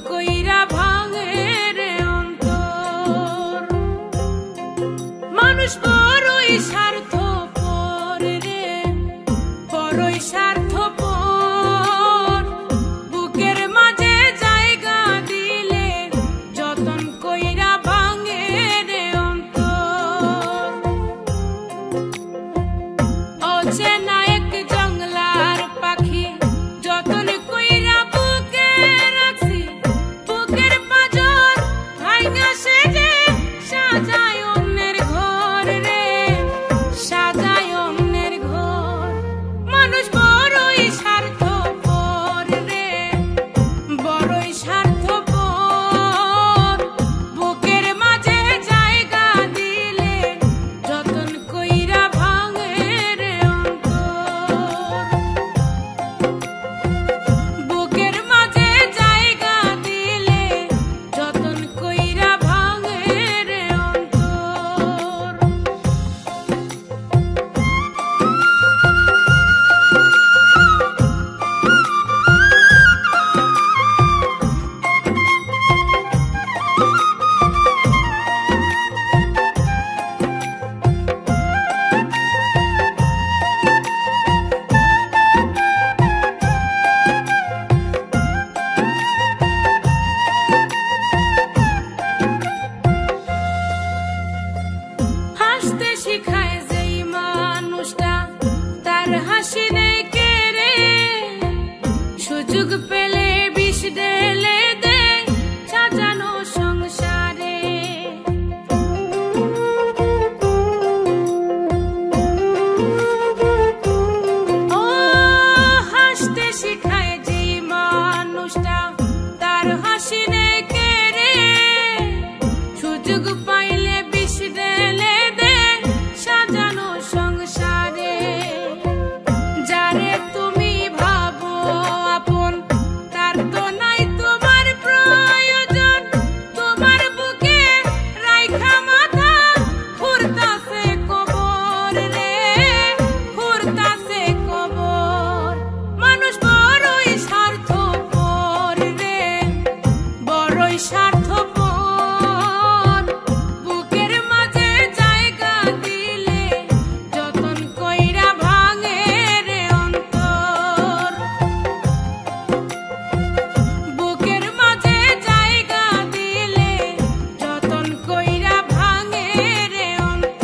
কইরা ভাঙে রে অন্তর। মানুষ বড়ই স্বার্থপর রে, বড়ই স্বার্থপর। বুকের মাঝে জায়গা দিলে যতন কইরা ভাঙে রে অন্তর। অচেনা এক জংলার পাখি যতন কইরা বুকে রাখছি, বুকের পাঁজর ভাঙা সে যে সাজায় অন্যের ঘর রে, সাজায় অন্যের ঘর। মানুষ বড়ই স্বার্থপর রে, বড়ই স্বার্থপর। বুকের মাঝে জায়গা দিলে যতন কইরা ভাঙে রে অন্তর। বুকের মাঝে জায়গা দিলে যতন কইরা ভাঙে রে অন্তর। হাসতে শিখায় যেই মানুষটা তার হাসি নেই কেড়ে, সুযোগ পেলে বিষ ঢেলে দেয় সাজানো সংসারে। ও হাসতে শিখায় যেই মানুষটা তার হাসি নেই কেড়ে, সুযোগ পাইলে বিষ ঢেলে দেয় সাজানো সংসারে। যারে তুমি ভাবো আপন তার তো নাই তোমার প্রয়োজন, তোমার বুকে রাইখা মাথা ঘুরতাছে কবর রে, ঘুরতাছে কবর। মানুষ বড়ই স্বার্থপর রে, বড়ই স্বার্থপর। বুকের মাঝে জায়গা দিলে যতন কইরা ভাঙে রে অন্তর। বুকের মাঝে জায়গা দিলে যতন কইরা ভাঙে রে অন্তর।